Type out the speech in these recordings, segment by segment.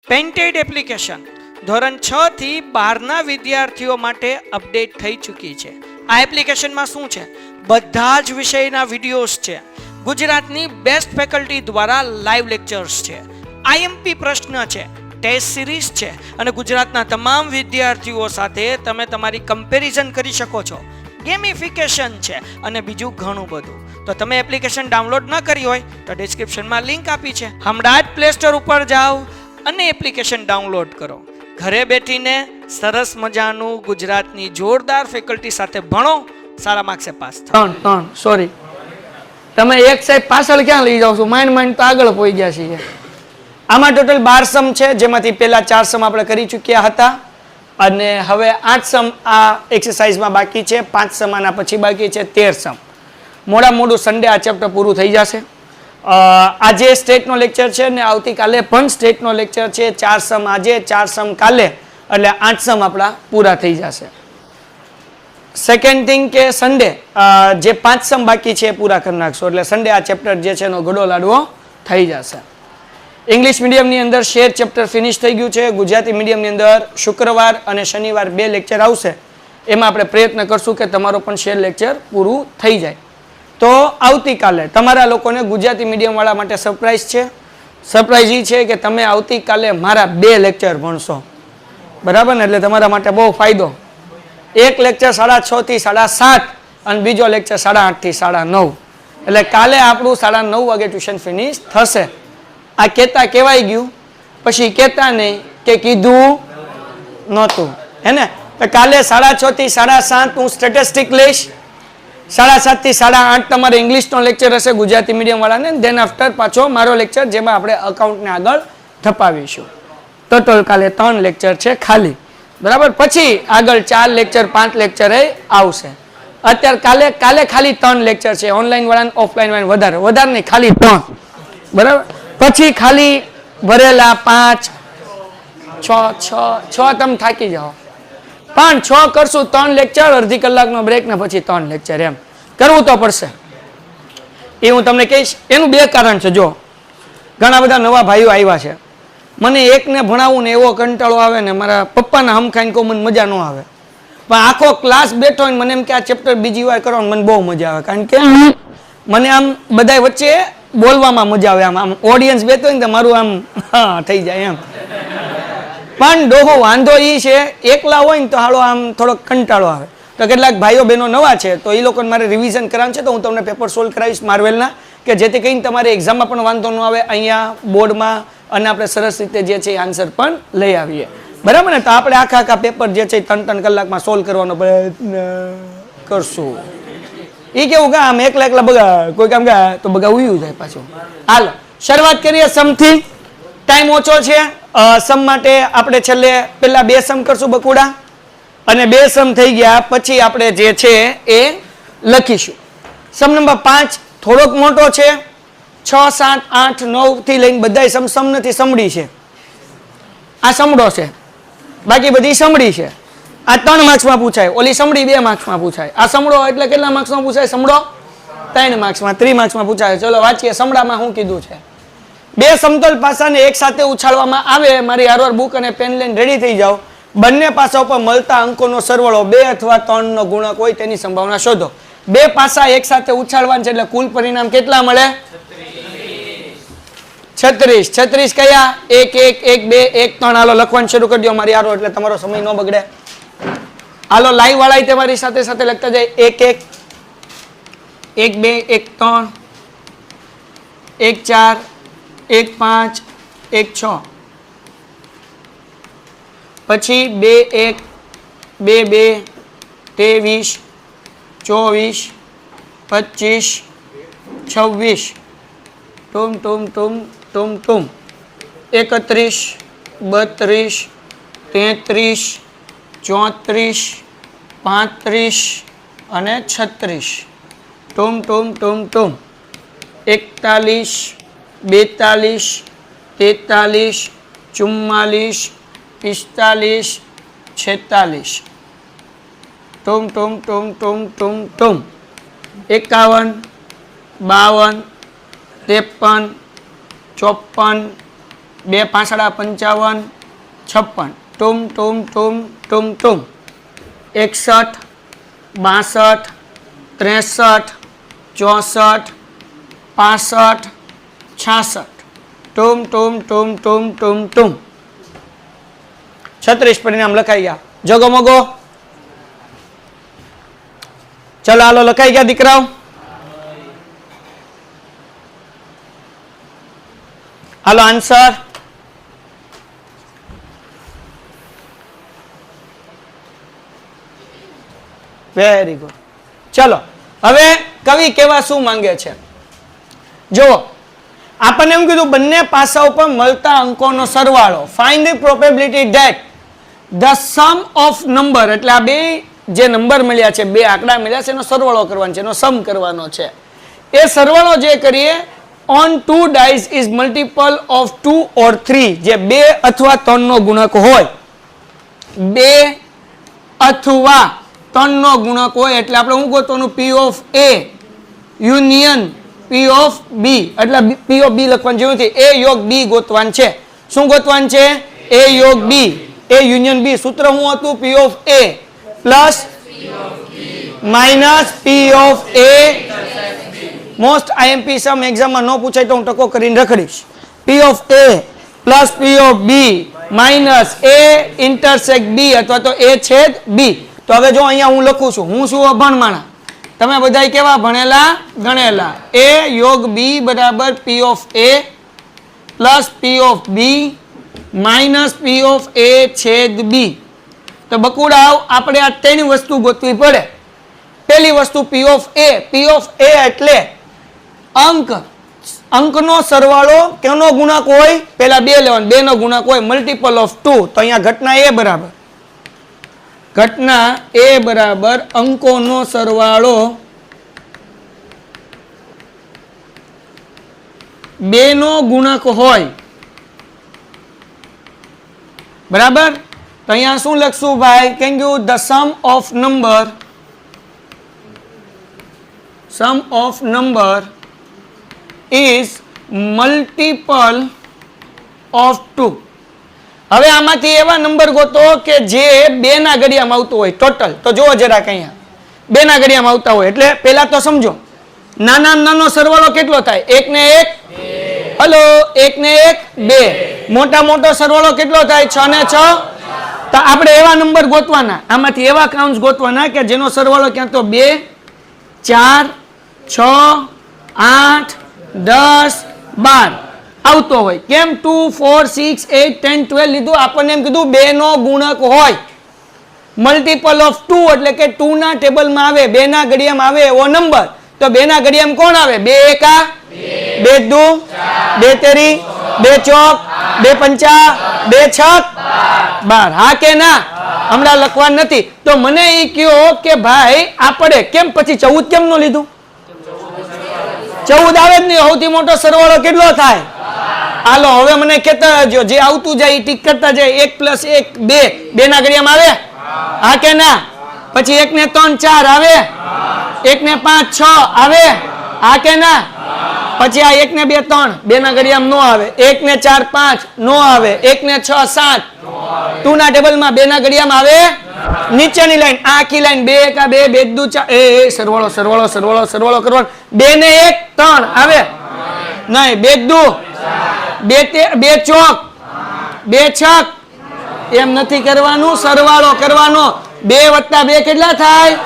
Painted application ધોરણ 6 થી 12ના વિદ્યાર્થીઓ માટે અપડેટ થઈ ચૂકી છે. આ એપ્લિકેશનમાં શું છે? બધા જ વિષયના વિડીયોઝ છે. ગુજરાતની બેસ્ટ ફેકલ્ટી દ્વારા લાઈવ લેક્ચર્સ છે. આઈએમપી પ્રશ્ન છે, ટેસ્ટ સિરીઝ છે અને ગુજરાતના તમામ વિદ્યાર્થીઓ સાથે તમે તમારી કમ્પેરિઝન કરી શકો છો. ગેમિફિકેશન છે અને બીજું ઘણું બધું. તો તમે એપ્લિકેશન ડાઉનલોડ ન કરી હોય તો ડિસ્ક્રિપ્શનમાં લિંક આપી છે. હમણાં જ પ્લે સ્ટોર ઉપર જાઓ અને એપ્લિકેશન ડાઉનલોડ કરો. ઘરે બેઠીને સરસ મજાનું ગુજરાતની જોરદાર ફેકલ્ટી સાથે ભણો, સારા માર્ક્સે પાસ થાઓ. ત્રણ સોરી, તમે એક સાહેબ પાછળ ક્યાં લઈ જાઓ છો? માઇન્ડ તો આગળ પહોંચી ગયા છીએ. આમાં ટોટલ 12 સમ છે, જેમાંથી પહેલા 4 સમ આપણે કરી ચૂક્યા હતા અને હવે 8 સમ આ એક્સરસાઇઝમાં બાકી છે. 5 સમ આના પછી બાકી છે, 13 સમ. મોડું સન્ડે આ ચેપ્ટર પૂરું થઈ જશે. આજે સ્ટેટનો લેક્ચર છે ને આવતીકાલે પણ સ્ટેટનો લેક્ચર છે. 4 સમ આજે, 4 સમ કાલે, એટલે 8 સમ આપણા પૂરા થઈ જશે. સેકન્ડ થિંગ કે સન્ડે જે 5 સમ બાકી છે એ પૂરા કરી નાખશો એટલે સન્ડે આ ચેપ્ટર જે છે એનો ઘડો લાડવો થઈ જશે. ઇંગ્લિશ મીડિયમની અંદર શેર ચેપ્ટર ફિનિશ થઈ ગયું છે. ગુજરાતી મીડિયમની અંદર શુક્રવાર અને શનિવાર 2 લેક્ચર આવશે. એમાં આપણે પ્રયત્ન કરશું કે તમારો પણ શેર લેક્ચર પૂરું થઈ જાય. તો આવતીકાલે તમારા લોકોને ગુજરાતી મીડિયમવાળા માટે સરપ્રાઈઝ છે. સરપ્રાઈઝ એ છે કે તમે આવતીકાલે મારા 2 લેક્ચર ભણશો, બરાબર ને? એટલે તમારા માટે બહુ ફાયદો. એક લેક્ચર 6:30 થી 7:30 અને બીજો લેક્ચર 8:30 થી 9:30. એટલે કાલે આપણું 9:30 વાગે ટ્યુશન ફિનિશ થશે. આ કહેતા કહેવાય ગયું, પછી કહેતા નહીં કે કીધું નહોતું, હે ને? તો કાલે 6:30 થી 7:30 હું સ્ટેટિસ્ટિક લઈશ. 7:30 થી 8:30 તમારે ઇંગ્લિશનો લેક્ચર હશે ગુજરાતી મીડિયમ વાળાને. ધેન આફ્ટર પાછો મારો લેક્ચર, જેમાં આપણે અકાઉન્ટને આગળ ધપાવીશું. ટોટલ કાલે 3 લેક્ચર છે ખાલી, બરાબર? પછી આગળ 4 લેક્ચર 5 લેક્ચર આવશે. અત્યારે કાલે ખાલી 3 લેક્ચર છે. ઓનલાઈન વાળાને ઓફલાઈન વાળાને વધારે નહીં, ખાલી 3, બરાબર? પછી ખાલી ભરેલા 5 6 તમે થાકી જાઓ. 5 6 કરશું, 3 લેક્ચર, અડધી કલાકનો બ્રેક ને પછી 3 લેક્ચર. એમ કરવું તો પડશે. એ હું તમને કહીશ. એનું 2 કારણ છે. જો ઘણા બધા નવા ભાઈઓ આવ્યા છે, મને એકને ભણાવવું ને એવો કંટાળો આવે ને, મારા પપ્પાના હમખાઈને કહું મને મજા ન આવે. પણ આખો ક્લાસ બેઠો હોય મને એમ કે આ ચેપ્ટર બીજી વાર કરો ને મને બહુ મજા આવે. કારણ કે મને આમ બધા વચ્ચે બોલવામાં મજા આવે. આમ ઓડિયન્સ બેઠો હોય ને તો મારું આમ હા થઈ જાય એમ. પણ ડોહો વાંધો એ છે, એકલા હોય ને તો હાલો આમ થોડો કંટાળો આવે. તો કેટલાક ભાઈઓ બહેનો નવા છે તો એ લોકોને મારે રિવિઝન કરવાનું છે. તો હું તમને પેપર સોલ્વ કરાવીશ માર્વેલના, કે જેથી કરીને તમારે એક્ઝામમાં પણ વાંધો ન આવે, અહીંયા બોર્ડમાં, અને આપણે સરસ રીતે જે છે એ આન્સર પણ લઈ આવીએ, બરાબર ને? તો આપણે આખા પેપર જે છે 3 કલાકમાં સોલ્વ કરવાનો પ્રયત્ન કરશું. એ કેવું કે આમ એકલા બગા કોઈ કામ ગયા તો બગા ઉયું જાય પાછું. હાલો શરૂઆત કરીએ સમથી. ટાઈમ ઓછો છે. સમ માટે આપણે છેલ્લે પહેલા 2 સમ કરશું બકુડા, અને 2 સમ થઈ ગયા પછી આપણે જે છે એ લખીશું. સમ નંબર 5 થોડોક મોટો છે. 6 7 8 9 થી લઈને બધા સમ નથી, સમડી છે. આ સમડો છે, બાકી બધી સમડી છે. આ 3 માર્ક્સમાં પૂછાય, ઓલી સમડી 2 માર્ક્સમાં પૂછાય. આ સમડો એટલે કેટલા માર્ક્સમાં પૂછાય? સમડો 3 માર્ક્સમાં, 3 માર્ક્સમાં પૂછાય. ચલો વાંચીએ સમડામાં શું કીધું છે. 2 સમતલ પાસાને એક સાથે ઉછાળવામાં આવે. મારી હારવાર બુક અને પેન લઈને રેડી થઈ જાઓ. બંને પાસા ઉપર મળતા અંકોનો સરવાળો 2 અથવા 3 નો ગુણક હોય તેની સંભાવના શોધો. 2 પાસા એક સાથે ઉછાળવાના છે એટલે કુલ પરિણામ કેટલા મળે? 36. 36 કયા? 1 1 1 2 1 3. હાલો લખવાનું શરૂ કરી દો મારી હારો, એટલે તમારો સમય ન બગડે. હાલો લાઈવ વાળા તમારી સાથે સાથે લખતા જાય. 1 1 1 2 1 3 1 4 1 5 1 6. પછી 2 1 2 2 23 24 25 26. ટુમ ટુમ ટુમ ટુમ ટુમ. 31 32 33 34 35 અને 36. ટુમ ટુમ ટુમ ટુમ. 41 42 43 44 45 46. ટુમ ટુમ ટુમ ટુમ ટુમ ટુમ. 51 52 53 54 2 5 55 56 ટુમ ટુમ ટુમ ટુમ ટુમ 61 62 63 64 65 66 ટુમ ટુમ ટુમ ટુમ ટુમ ટુમ 36 પરિણામ લખાઈ ગયા જગો મગો ચલો હાલો લખાઈ ગયા દીકરાઓ હાલો આન્સર વેરી ગુડ ચલો હવે કવિ કેવા શું માંગે છે જો આપણને એમ કીધું બંને પાસાઓ પર મળતા અંકોનો સરવાળો find the probability that the sum of number એટલે આ બે જે નંબર મળ્યા છે બે આંકડા મળ્યા છે એનો સરવાળો કરવાનો છે એનો સમ કરવાનો છે એ સરવાળો જે કરીએ on 2 dice is multiple of 2 or 3 જે 2 અથવા 3 નો ગુણક હોય 2 અથવા 3 નો ગુણક હોય એટલે આપણે શું ગોતવાનું p of a union p of b એટલે p of b લખવાનું જેવું છે a યોગ b ગોતવાનું છે શું ગોતવાનું છે a યોગ b a યુનિયન b સૂત્ર શું હતું p of a plus minus p of a most IMP સમ એક્ઝામમાં ન પૂછાય તો હું ટકો કરીને રખડીશ p of a plus p of b minus a intersect b અથવા તો a છેદ b તો હવે જો અહીંયા હું લખું છું હું શું અભણમાણા તમે બધાય કેવા ભણેલા ગણેલા a યોગ b બરાબર p of a plus p of b minus p of a છેદ b તો બકુડાવ આપણે આ ત્રણ વસ્તુ ગોતવી પડે પહેલી વસ્તુ p of a એટલે અંકનો સરવાળો કેનો ગુણક હોય પહેલા 2 લેવાનો 2 નો ગુણક હોય મલ્ટીપલ ઓફ 2 તો અહીંયા ઘટના a બરાબર અંકોનો સરવાળો 2 નો ગુણક હોય બરાબર તો અહીંયા શું લખશું ભાઈ can you the sum of number is multiple of 2 હવે આમાંથી એવા નંબર ગોતો કે જે 2 ના ઘડિયામાં આવતું હોય ટોટલ તો જુઓ જરાક અહીંયા 2 ના ઘડિયામાં આવતા હોય એટલે પહેલા તો સમજો નાનો સરવાળો કેટલો થાય 1 ને 1 હલો 1 ને 1 2 મોટો સરવાળો કેટલો થાય 6 ને 6 તો આપણે એવા નંબર ગોતવાના આમાંથી એવા કાઉન્ટ્સ ગોતવાના કે જેનો સરવાળો ક્યાં તો 2 4 6 8 10 12 આવતો હોય કેમ 2 4 6 8 10 12 લીધું આપણને એમ કીધું 2 નો ગુણક હોય મલ્ટીપલ ઓફ 2 એટલે કે 2 ના ટેબલમાં આવે 2 ના ઘડિયામાં આવે એવો નંબર તો 2 ના ઘડિયામાં કોણ આવે 2 એકા 2 દુ 2 તેરી 2 ચોક 2 પંચા 2 છક 12 હા કે ના હમણાં લખવાનું નથી તો મને એ કહો કે ભાઈ આપણે કેમ પછી 14 કેમ નો લીધું 14 આવે જ નહીં સૌથી મોટો સરવાળો કેટલો થાય હાલો હવે મને કહેતા જો જે આવતું જાય ટીક કરતા જાય 1 + 1 2 ના ઘડિયામાં આવે હા કે ના પછી 1 ને 3 4 આવે 1 ને 5 6 આવે હા કે ના પછી આ 1 ને 2 3 2 ના ઘડિયામાં નો આવે 1 ને 4 5 નો આવે 1 ને 6 7 2 ના ટેબલમાં 2 ના ઘડિયામાં આવે નીચેની લાઈન આખી લાઈન 2 એકા 2 2 દુ 4 એ સરવાળો કરવાનો 2 ને 1 3 આવે નહીં 2 દુ 2 ચોક 2 છક એમ નથી કરવાનું સરવાળો કરવાનો 2 + 2 કેટલા થાય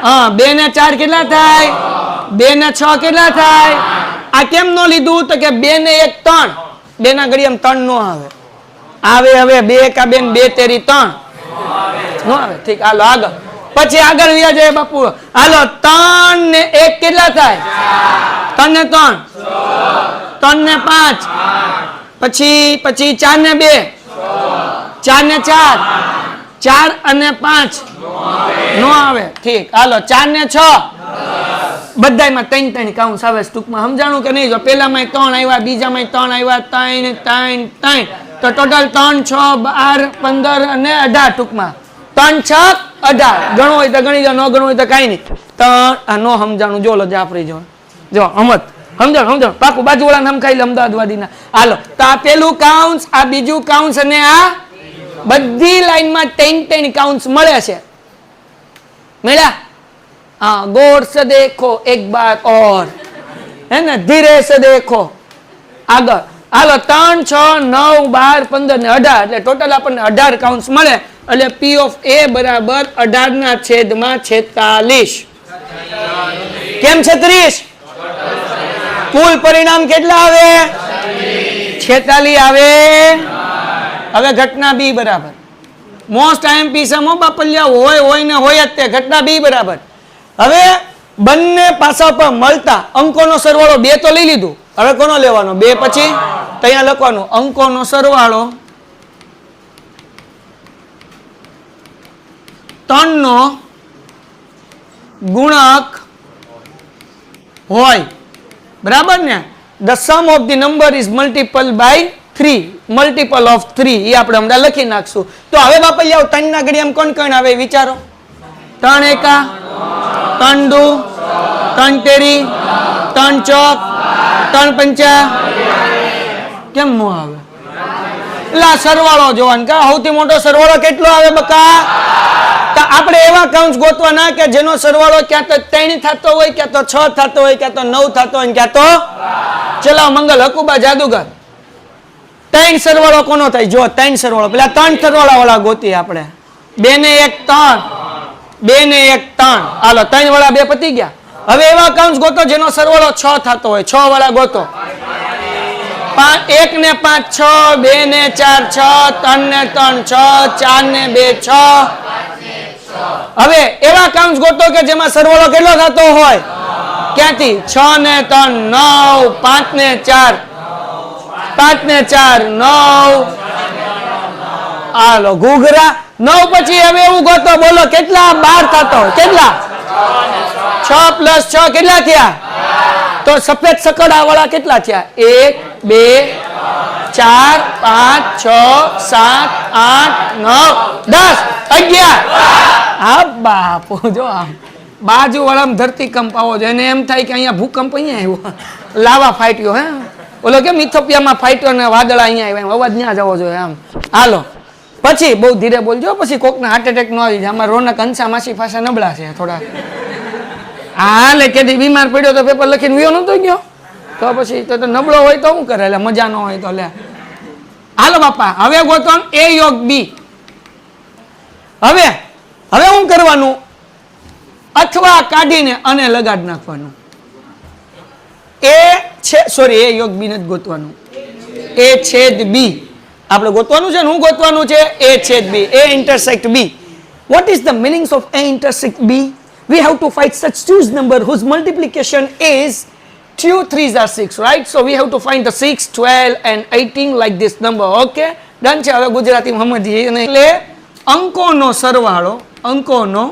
હા 2 ને 4 કેટલા થાય 2 ને 6 કેટલા થાય આ કેમ નો લીધું તો કે 2 ને 1 3 2 ના ઘડિયામાં 3 નો આવે હવે 2 એકા 2 2 તેરી 3 નો આવે ઠીક હાલો આગળ પછી આગળ વ્યા જાય બાપુ હાલો 3 ને 1 કેટલા થાય 3 ને 3 3 ને 5 પછી 4 ને 2 4 ને 4 4 અને 5 નો આવે ઠીક હાલો 4 ને 6 બધાયમાં 3 કાઉન્ટ્સ આવે ટૂંકમાં સમજાણું કે નહીં જો પહેલામાં 3 આવ્યા બીજામાં 3 આવ્યા 3 તો ટોટલ 3 6 12 15 અને 18 ટૂંકમાં 3 6 18 ગણો હોય તો ગણી જાઓ ન ગણો હોય તો કાંઈ નહીં 3 નો સમજાણું જો લો જાફરી જો અમત સમજો પાકું બાજુવાળા નામ ખાઈ લે અમદાવાદવાદીના. હાલો તો આ પેલું કાઉન્સ, આ બીજું કાઉન્સ અને આ બધી લાઈનમાં 10 કાઉન્સ મળે છે. મળ્યા? हाँ गौर से देखो एक बार और, है ना, धीरे से देखो. આગળ હાલો 3 6 9 12 15 ને 18 એટલે ટોટલ આપણને 18 કાઉન્ટ્સ મળે. એટલે P of A બરાબર 18 ના છેદમાં 46. કેમ 36? કુલ પરિણામ કેટલા આવે? 46 આવે. હવે ઘટના B બરાબર મોસ્ટ IMP સમ બાપલિયા હોય ને હોય જ તે. ઘટના B બરાબર હવે બંને પાસા પર મળતા અંકોનો સરવાળો 2 તો લઈ લીધું. હવે કોનો લેવાનો? 2 પછી તો અહીંયા લખવાનું અંકોનો સરવાળો 3 નો ગુણક હોય. બરાબર ને? the sum of the number is multiple by 3, multiple of 3 એ આપણે હમણાં લખી નાખશું. તો હવે બાપલિયા 3 ના ઘડિયામાં કોણ કોણ આવે વિચારો? 3 એકા 3 દુ 3 તેરી 3 ચોક 3 પંચા. કેમ નો આવે? એટલે સરવાળો જોવાનું કા સૌથી મોટો સરવાળો કેટલો આવે બકા? તો આપણે એવા કાઉન્ટ્સ ગોતવાના કે જેનો સરવાળો ક્યાં તો 3 થતો હોય, ક્યાં તો 6 થતો હોય, ક્યાં તો 9 થતો હોય, ક્યાં તો ચલાવ મંગલ હકુબા જાદુગર 3 સરવાળો કોનો થાય? જો 3 સરવાળો પેલા 3 સરવાળા વાળા ગોતી આપણે. 2 ને 1 3, 2 ને 1 3. હાલો 3 વાળા 2 પતી ગયા. હવે એવા કાઉન્ટ્સ ગોતો જેનો સરવાળો 6 થતો હોય. 6 વાળા ગોતો. 1 ને 5 6, 2 ને 4 6, 3 ને 3 6, 4 ને 2 6. હવે એવા કાઉન્ટ્સ ગોતો કે જેમાં સરવાળો કેટલો થતો હોય? ક્યાંથી? 6 ને 3 9, 5 ને 4 5 ને 4 9. હાલો ઘૂઘરા 9 પછી હવે એવું ગોતો. બોલો કેટલા? 12 થતો હોય. કેટલા? 6 + 6 કેટલા થયા? તો સફેદ સકડા વાળા કેટલા થયા? 1 2 4 5 6 7 8 9 10 11. હા બાપુ જો આમ બાજુ વાળામાં ધરતીકંપ આવો છે એને એમ થાય કે અહીંયા ભૂકંપ અહીંયા આવ્યો, લાવા ફાટ્યો. હે ઓલો કેમ ઇથોપિયામાં ફાટ્યો ને વાદળા અહીંયા આવ્યા, અવાજ ત્યાં જવો જોઈએ આમ. હાલો પછી બહુ ધીરે બોલજો, પછી કોકને હાર્ટ એટેક ન આવી જાય. આમાં રોનક હંસા માસી પાસે નબળા છે થોડા. હાલે કેદી બીમાર પડ્યો તો પેપર લખીને વિયો નતો ગયો તો પછી તો નબળો હોય તો શું કરે? મજા ન હોય તો લે. હાલો બાપા હવે ગોતો A યોગ B. હવે શું કરવાનું? અથવા કાઢીને અને લગાડ નાખવાનું. A યોગ B નથી ગોતવાનું. A છેદ B આપણે ગોતવાનું છે ને. હું ગોતવાનું છે A છેદ B. A intersect B. What is the meanings of A intersect B? We have to find such choose number whose multiplication is 2 3s are 6, right? So we have to find the 6 12 and 18 like this number. Okay, done છે. હવે ગુજરાતીમાં સમજીએ. એટલે અંકોનો સરવાળો 2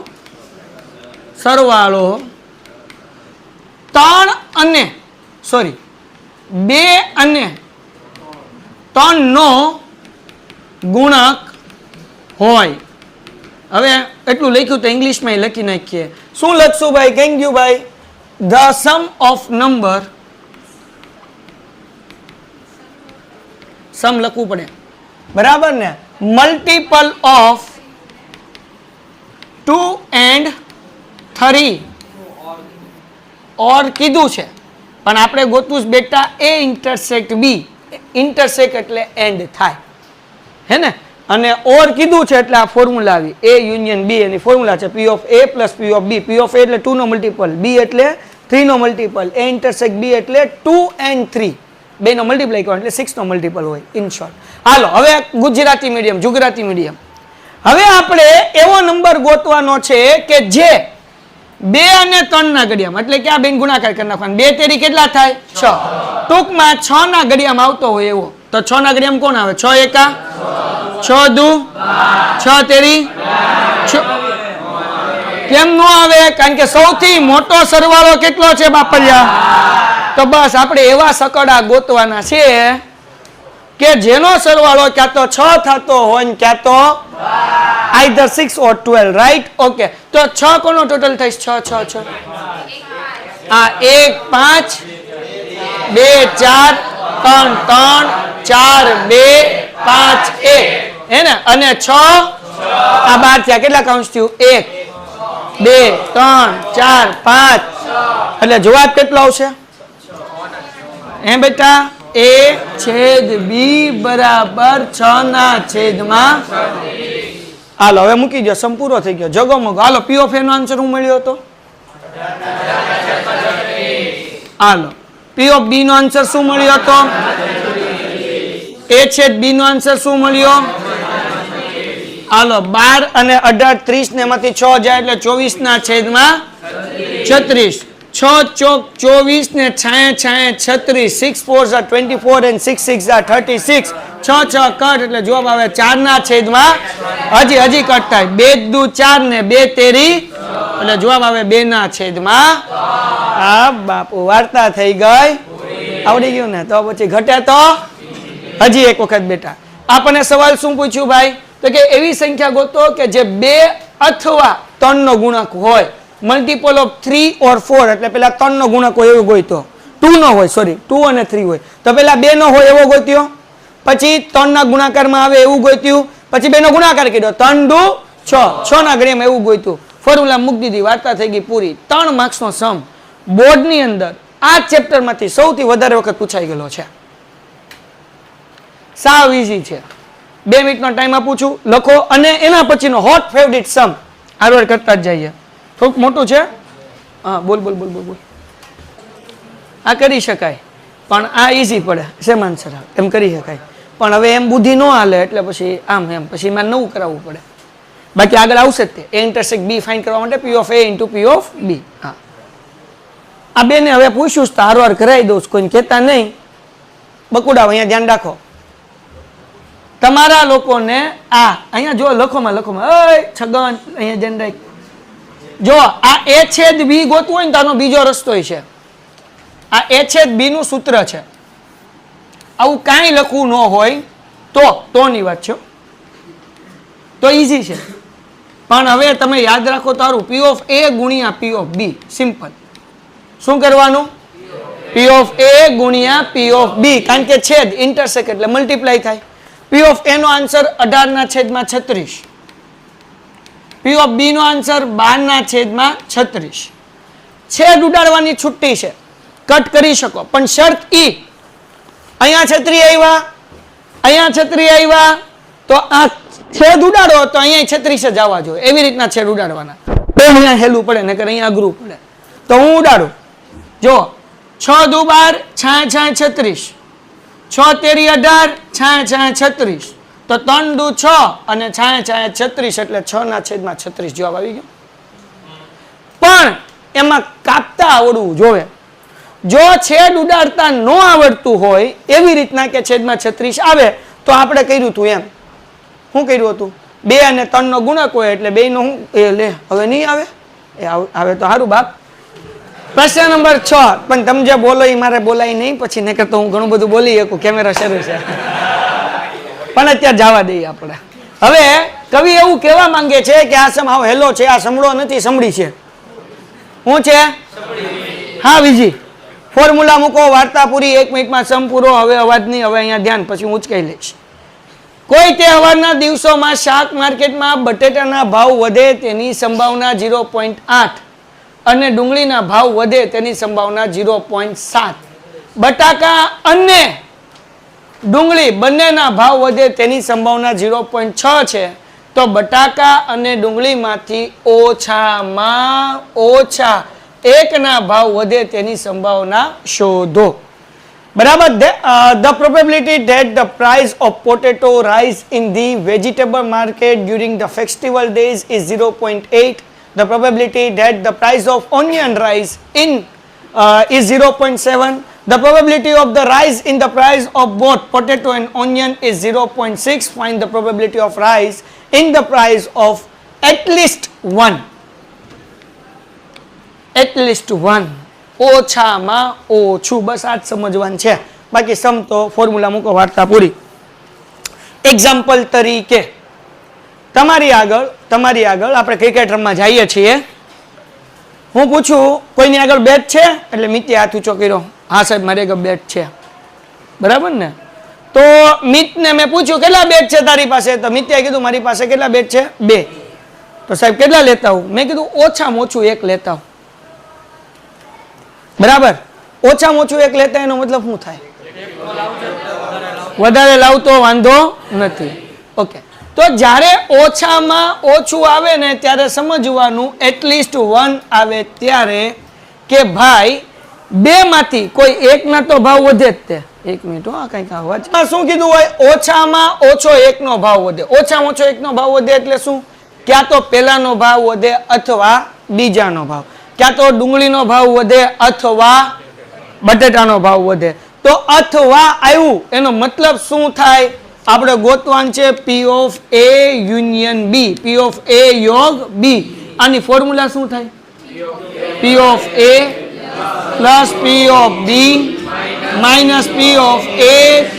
અને 3 નો ગુણક હોય. હવે એટલું લખ્યું તો ઇંગ્લિશમાં લખી નાખીએ. શું લખશું ભાઈ? કેમ ગયું ભાઈ? The sum of number, સમ લખવું પડે બરાબર ને, મલ્ટીપલ ઓફ 2 and 3 ઓર કીધું છે પણ આપણે ગોતવું બેટા A intersect B. intersect એટલે એન્ડ થાય, હે ને? અને ઓર કીધું છે એટલે આ ફોર્મ્યુલા આવી A union B. Any formula છે P of A plus P of B. P of A એટલે 2 નો મલ્ટીપલ, B એટલે 3 નો મલ્ટીપલ, A intersect B એટલે 2 and 3 બે નો મલ્ટીપ્લાય કરો એટલે 6 નો મલ્ટીપલ હોય ઇન શોર્ટ. હાલો હવે ગુજરાતી મીડિયમ, ગુજરાતી મીડિયમ. હવે આપણે એવો નંબર ગોતવાનો છે કે જે 2 અને 3 ના ઘડિયામાં એટલે કે આ બેન ગુણાકાર કરી નાખવાનો. 2 તેરી કેટલા થાય? 6. ટૂંકમાં 6 ના ઘડિયામાં આવતો હોય એવો. તો 6 ના ઘડિયામાં કોણ આવે? 6 એકા 6 દુ 6 તેરી 6. કેમ નો આવે? કારણ કે સૌથી મોટો સરવાળો કેટલો છે બાપલિયા? તો બસ આપણે એવા સકડા ગોતવાના છે કે જેનો સરવાળો ક્યાં તો 6 થતો હોય ને ક્યાં તો either 6 or 12, right? Okay, તો 6 કોનો ટોટલ થાય? 6 6 6. આ 1 5 2 4 3 3 4 2 5 1 હે ને અને 6 આ 12 થયા કેટલા કાઉન્ટ થયું 1 2 3 4 5 એટલે જવાબ કેટલો આવશે હે બેટા a છેદ b બરાબર 6 ના છેદમાં હાલો હવે મૂકી દો સંપૂર્ણ થઈ ગયો જગમગ હાલો p of a નો આન્સર હું મળ્યો હતો હાલો p of b નો આન્સર શું મળ્યો હતો a છેદ b નો આન્સર શું મળ્યો હાલો 12 અને 18 30 ને એમાંથી 6 જાય એટલે 24 ના છેદમાં 36 6 ચોક 24 ને 6 36 6 4 24 and 6 6 36 6 6 કટ એટલે જવાબ આવે 4 ના છેદમાં હજી કટ થાય 2 દુ 4 ને 2 તેરી એટલે જવાબ આવે 2 ના છેદમાં આ બાપુ વાર્તા થઈ ગઈ આવડી ગયું ને તો પછી ઘટે તો હજી એક વખત બેટા આપણને સવાલ શું પૂછ્યું ભાઈ તો કે એવી સંખ્યા ગોતો કે જે 2 અથવા 3 નો ગુણક હોય મલ્ટીપલ ઓફ 3 or 4 એટલે પેલા 3 નો ગુણક હોય એવો ગોઈતો 2 નો હોય સોરી 2 અને 3 હોય તો પેલા 2 નો હોય એવો ગોત્યો પછી 3 ના ગુણાકારમાં આવે એવું ગોત્યું પછી 2 નો ગુણાકાર કર્યો 3 દુ 6 6 ના ઘડિયામાં એવું ગોત્યું ફોર્મ્યુલા મૂકી દીધી વાર્તા થઈ ગઈ પૂરી 3 માર્ક્સ નો સમ બોર્ડ ની અંદર આ ચેપ્ટર માંથી સૌથી વધારે વખત પૂછાઈ ગયેલો છે સાવ ઈઝી છે 2 મિનિટનો ટાઈમ આપું છું લખો અને એના પછીનો હોટ ફેવરિટ સમ આરવાર કરતા જ જઈએ થોડુંક મોટું છે હા બોલ આ કરી શકાય પણ આ ઈઝી પડે સેમ આન્સર એમ કરી શકાય પણ હવે એમ બુદ્ધિ ન હાલે એટલે પછી આમ એમ પછી મારે નવું કરાવવું પડે બાકી આગળ આવશે જ તે a ઇન્ટરસેક્ટ b ફાઇન્ડ કરવા માટે p of a into p of b હા આ બેને હવે પૂછ્યું તો હારવાર કરાવી દઉં કોઈને કહેતા નહીં બકુડાવ અહીંયા ધ્યાન રાખો તમારા લોકોને આ અહીંયા જો લખોમાં ઓય છગન અહીંયા ધ્યાન રાખ જો આ a છેદ b ગોતવું હોય ને તો આનો બીજો રસ્તો છે આ a છેદ b નું સૂત્ર છે આવું કાંઈ લખવું ન હોય તો ની વાત છે તો ઈઝી છે પણ હવે તમે યાદ રાખો તારું p of a ગુણ્યા p of b સિમ્પલ શું કરવાનું p of a ગુણ્યા p of b કારણ કે છેદ ઇન્ટરસેક્ટ એટલે મલ્ટીપ્લાય થાય p of a નો આન્સર 18 ના છેદમાં 36 p of b નો આન્સર 12 ના છેદમાં 36 છેદ ઉડાડવાની છુટ્ટી છે કટ કરી શકો પણ શરત ઈ અહીંયા 36 આવ્યા તો આ છેદ ઉડાડો તો અહીંયા 36 જ આવવા જોઈએ એવી રીતના છેદ ઉડાડવાના તો અહીંયા હેલું પડે નકર અહીંયા અઘરું પડે તો હું ઉડાડું જો 6 દુ 12 6 36 6 તેરી 18 6 36 તો 3 દુ 6 અને 6 36 એટલે 6 ના છેદમાં 36 જવાબ આવી ગયો પણ એમાં કાપતા આવડવું જોવે જો છેદ ઉડાડતા ન આવડતું હોય એવી રીતના કે છેદમાં 36 આવે તો આપણે કર્યું હતું એમ શું કર્યું હતું 2 અને 3 નો ગુણક હોય એટલે 2 નો હું લે હવે નહીં આવે આવે તો સારું બાપ પ્રશ્ન નંબર 6 પણ તમે જે બોલો એ મારે બોલાય નહીં પછી નકર તો હું ઘણું બધું બોલી શકું કેમેરા શરૂ છે પણ અત્યારે જવા દઈએ આપણે હવે કવિ એવું કહેવા માંગે છે કે આ સમ હાવ હેલો છે આ સમળો નથી સમડી છે શું છે હા વિજી ફોર્મ્યુલા મૂકો વાર્તા પૂરી 1 મિનિટમાં સમ પૂરો હવે અવાજ નહીં હવે અહીંયા ધ્યાન પછી હું ઉચકાઈ લઈશ કોઈ તહેવારના દિવસોમાં શાક માર્કેટમાં બટેટાના ભાવ વધે તેની સંભાવના 0.8 અને ડુંગળીના ભાવ વધે તેની સંભાવના 0.7 બટાકા અને ડુંગળી બંનેના ભાવ વધે તેની સંભાવના 0.6 છે તો બટાકા અને ડુંગળીમાંથી ઓછામાં ઓછા એકના ભાવ વધે તેની સંભાવના શોધો બરાબર the probability that the price of potato rise in the vegetable market during the festival days is 0.8 the probability that the price of onion rise in is 0.7 the probability of the rise in the price of both potato and onion is 0.6 find the probability of rise in the price of at least one ઓછામાં ઓછું બસ આ જ સમજવાનું છે બાકી સમ તો formula મૂકો વાર્તા પૂરી એક્ઝામ્પલ તરીકે તમારી આગળ આપણે ક્રિકેટ રમવા જઈએ છીએ હું પૂછું કોઈની આગળ બેટ છે એટલે મિત્ય હાથ ઊંચો કર્યો હા સાહેબ મારી આગળ બેટ છે. બરાબર ને? તો મિતને મેં પૂછ્યું કેટલા બેટ છે તારી પાસે, તો મિતે કીધું મારી પાસે કેટલા બેટ છે? 2. તો સાહેબ કેટલા લેતા હું? મેં કીધું ઓછામાં ઓછું 1 લેતા હું. બરાબર? ઓછામાં ઓછું 1 લેતા એનો મતલબ શું થાય? વધારે લાવતો વાંધો નથી. ઓકે, તો જ્યારે ઓછામાં ઓછું આવે ને ત્યારે સમજવાનું એટલીસ્ટ 1 આવે ત્યારે કે ભાઈ 2 માંથી કોઈ એકના તો ભાવ વધે જ તે. 1 મિનિટ હો, કંઈક અવાજ. શું કીધું હોય? ઓછામાં ઓછો 1 નો ભાવ વધે. ઓછામાં ઓછો 1 નો ભાવ વધે એટલે શું? ક્યાં તો પેલાનો ભાવ વધે અથવા બીજાનો ભાવ, ક્યાં તો ડુંગળીનો ભાવ વધે અથવા બટેટાનો ભાવ વધે. તો અથવા આવ્યું એનો મતલબ શું થાય? આપણે ગોતવાનું છે P of A union B, P of A યોગ B. આની ફોર્મ્યુલા શું થાય? P of A plus P of B minus P of A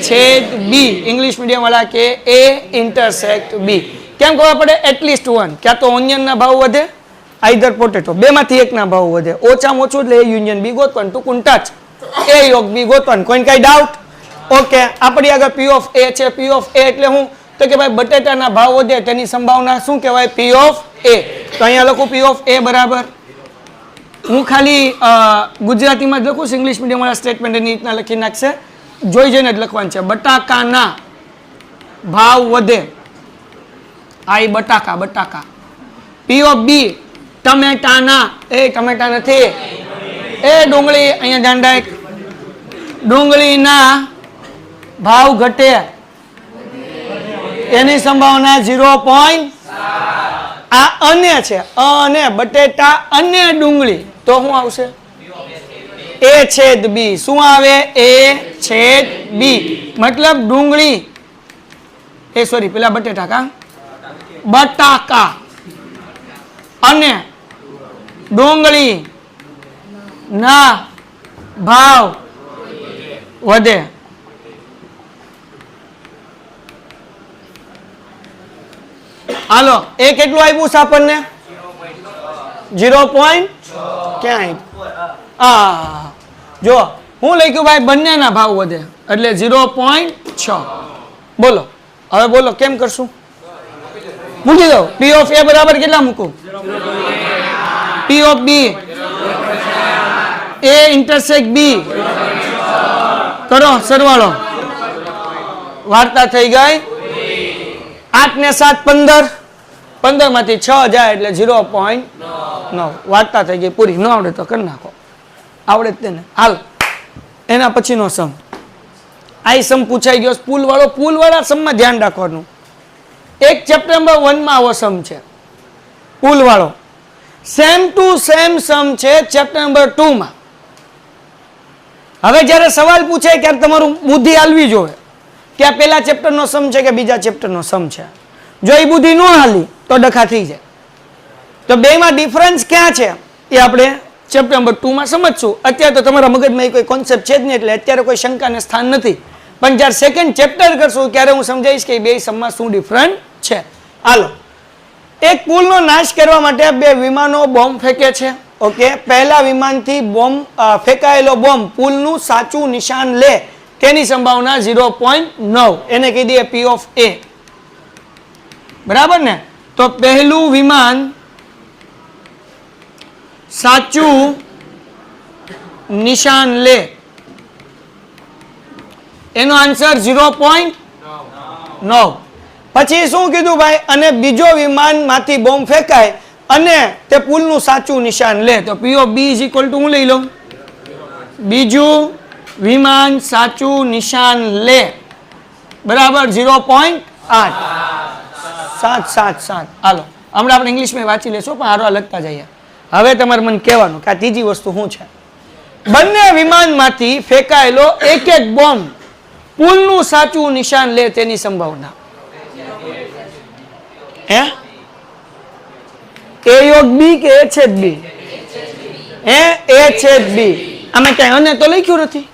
છેદ B. ઇંગ્લિશ મીડિયમ વાળા કે A ઇન્ટરસેક્ટ B. કેમ ખબર પડે? એટલીસ્ટ 1. ક્યાં તો ઓનિયનના ભાવ વધે, આઈધર પોટેટો, 2 માંથી 1 ના ભાવ વધે. ઓછામાં ઓછું એટલે A યુનિયન B ગોતવાનું, ટૂંકું ટચ A યોગ B ગોતવાનું. કોઈને કઈ ડાઉટ? ઓકે, આપણી આગળ P of A છે. P of A એટલે હું? તો કે ભાઈ બટેટાના ભાવ વધે તેની સંભાવના શું કહેવાય? P of A. તો અહીંયા લખું P of A બરાબર, હું ખાલી ગુજરાતીમાં જ લખું છું, ઇંગ્લિશ મીડિયમ વાળા સ્ટેટમેન્ટ એની રીતના લખી નાખશે, જોઈ જઈને જ લખવાનું છે. બટાકાના ભાવ વધે, આ બટાકા, બટાકા. P of B ટમેટાના, એ ટમેટા નથી, એ ડુંગળી, અહીંયા ધ્યાન રાખ, ડુંગળીના ભાવ ઘટે એની સંભાવના 0. આ અને છે, અને બટેટા અને ડુંગળી, તો શું આવશે? A છેદ B. શું આવે? A છેદ B. મતલબ ડુંગળી, એ સોરી પેલા બટેટા કા, બટાકા અને ડુંગળી ના ભાવ વધે. હાલો, એ કેટલું આપ્યું છે આપણને? 0. ક્યાં આપ્યું? જો હું લખ્યું ભાઈ બંનેના ભાવ વધે એટલે 0.6. બોલો હવે, બોલો કેમ કરશું? મૂકી દો. P of A બરાબર કેટલા મૂકું? P of B A intersect B. કરો સરવાળો. વાર્તા થઈ ગઈ. 8 ને 7 15. 15 માંથી 6 જાય એટલે 0.9. વાર્તા થઈ ગઈ પૂરી. ન આવડે તો કરી નાખો, આવડે જ તેને. હાલ, એના પછીનો સમ. આ સમ પૂછાઈ ગયો પુલ વાળો. પુલ વાળા સમમાં ધ્યાન રાખવાનું. એક ચેપ્ટર નંબર 1 માં આવો સમ છે, પુલ વાળો. સેમ ટુ સેમ સમ છે ચેપ્ટર નંબર 2 માં. હવે જ્યારે સવાલ પૂછે ત્યારે તમારું બુદ્ધિ હાલવી જોઈએ કે આ પેલા ચેપ્ટરનો સમ છે કે બીજા ચેપ્ટરનો સમ છે. જો એ બુદ્ધિ ન હાલી તો ડખા થઈ જાય. તો બેમાં ડિફરન્સ ક્યાં છે એ આપણે ચેપ્ટર નંબર 2 માં સમજશું. અત્યારે તો તમારા મગજમાં કોઈ કોન્સેપ્ટ છે જ નહીં એટલે અત્યારે કોઈ શંકાને સ્થાન નથી. પણ જ્યારે સેકન્ડ ચેપ્ટર કરશું ત્યારે હું સમજાવીશ કે બે સમમાં શું ડિફરન્ટ છે. હાલો, એક પુલનો નાશ કરવા માટે 2 વિમાનો બોમ્બ ફેંકે છે. ઓકે, પહેલા વિમાનથી બોમ્બ ફેંકાયેલો બોમ્બ પુલનું સાચું નિશાન લે તેની સંભાવના 0.9. એને કહી દઈએ P of A. બરાબર ને? તો પહેલું વિમાન સાચું નિશાન લે એનો આન્સર 0.9. પછી શું કીધું ભાઈ? અને બીજો વિમાનમાંથી બોમ્બ ફેંકાય અને તે પુલનું સાચું નિશાન લે. તો P of B = હું લઈ લઉં, બીજું વિમાન સાચું નિશાન લે બરાબર 0.8. 7. હાલો, હમણાં આપણે ઇંગ્લિશમાં વાંચી લેશું પણ હારો લખતા જઈએ. હવે તમારે મને કહેવાનું કે આ ત્રીજી વસ્તુ શું છે. બંને વિમાનમાંથી ફેંકાયેલો એક બોમ્બ પુલનું સાચું નિશાન લે તેની સંભાવના. હે, A યોગ B કે A છેદ B? હે, A છેદ B. આમાં ક્યાંય અને તો લખ્યું નથી,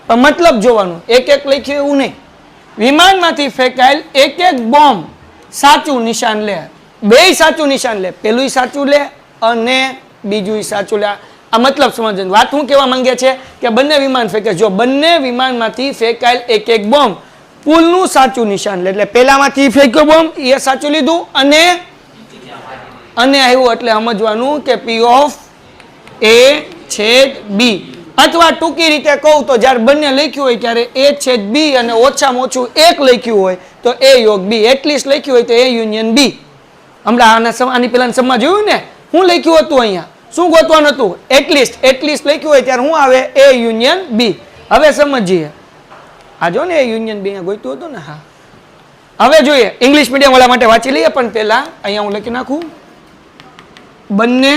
પણ મતલબ જોવાનું. એક લખ્યું એવું નહીં. વિમાનમાંથી ફેંકાયેલ એક બોમ્બ સાચું નિશાન લે. બે સાચું નિશાન લે, પેલું સાચું લે અને બીજું સાચું લે. આ મતલબ સમજવાનું. વાત હું કહેવા માંગે છે કે બંને વિમાન ફેંકે. જો બંને વિમાનમાંથી ફેંકાયેલ એક એક બોમ્બ પુલનું સાચું નિશાન લે. એટલે પહેલામાંથી ફેંક્યો બોમ્બ એ સાચું લીધું અને આવ્યું એટલે સમજવાનું કે P of A છેદ B. અથવા ટૂંકી રીતે કહું તો જ્યારે બંને લખ્યું હોય ત્યારે A છેદ B અને ઓછામાં ઓછું એક લખ્યું હોય તો A યોગ B. એટલીસ્ટ લખ્યું હોય તો A યુનિયન B. હમણાં આની પહેલા સમમાં જોયું ને શું લખ્યું હતું અહીંયા? શું ગોતવાનું હતું? એટલીસ્ટ લખ્યું હોય ત્યારે શું આવે? A union B. હવે સમજીએ. આ જો ને A યુનિયન B ગોત્યું હતું ને. હા, હવે જોઈએ ઇંગ્લિશ મીડિયમ વાળા માટે વાંચી લઈએ. પણ પહેલા અહીંયા હું લખી નાખું બંને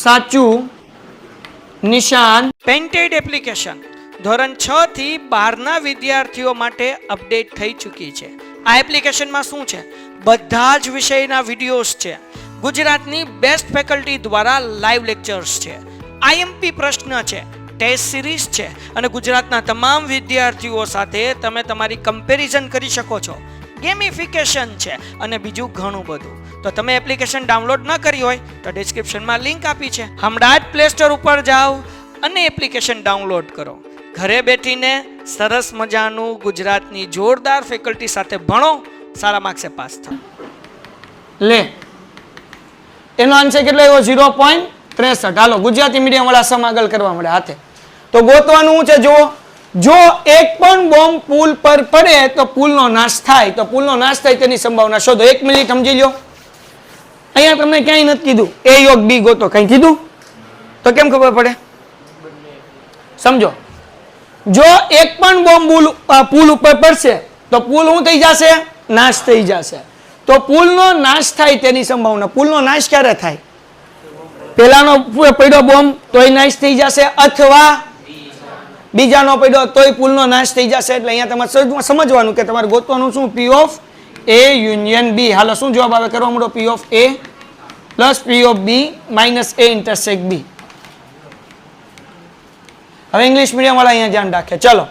સાચું નિશાન. પેન્ટેડ એપ્લિકેશન ધોરણ 6 થી 12ના વિદ્યાર્થીઓ માટે અપડેટ થઈ ચૂકી છે. આ એપ્લિકેશનમાં શું છે? બધા જ વિષયના વિડીયોઝ છે. ગુજરાતની બેસ્ટ ફેકલ્ટી દ્વારા લાઈવ લેક્ચર્સ છે. IMP પ્રશ્ન છે, ટેસ્ટ સિરીઝ છે અને ગુજરાતના તમામ વિદ્યાર્થીઓ સાથે તમે તમારી કમ્પેરિઝન કરી શકો છો. ગેમિફિકેશન છે અને બીજું ઘણું બધું. તો તમે એપ્લિકેશન ડાઉનલોડ ન કરી હોય તો ડિસ્ક્રિપ્શનમાં લિંક આપી છે. હમણાં જ પ્લે સ્ટોર ઉપર જાઓ અને એપ્લિકેશન ડાઉનલોડ કરો. ઘરે બેઠીને સરસ મજાનું ગુજરાતની જોરદાર ફેકલ્ટી સાથે ભણો, સારા માર્ક્સે પાસ થાઓ. લે એનો આન્સર કેટલો આવ્યો? 0.63. હાલો ગુજરાતી મીડિયમ વાળા સમ આગળ કરવા મળે હાથે. તો ગોતવાનું છે જુઓ, જો એક પણ બોમ્બ પુલ પર પડે તો પુલનો નાશ થાય. તો પુલનો નાશ થાય તેની સંભાવના શોધો. 1 મિનિટ સમજી લો. અહીંયા તમને ક્યાંય નથી કીધું A યોગ B ગોતો. કઈ કીધું તો કેમ ખબર પડે? સમજો, જો એક પણ બોમ્બ પુલ ઉપર પડશે તો પુલ શું થઈ જશે? નાશ થઈ જશે. તો પુલનો નાશ થાય તેની સંભાવના. પુલનો નાશ ક્યારે થાય? પહેલાનો પડ્યો બોમ્બ તોય નાશ થઈ જશે અથવા બીજાનો પડ્યો તોય પુલનો નાશ થઈ જશે. એટલે અહીંયા તમારે સમજવાનું કે તમારે ગોતવાનું શું? P of A union B. હાલો શું જવાબ આવે? કરવા મળો. P of A plus P of B minus A intersect B. હવે ઇંગ્લિશ મીડિયમ વાળા અહીંયા ધ્યાન રાખે. ચલો,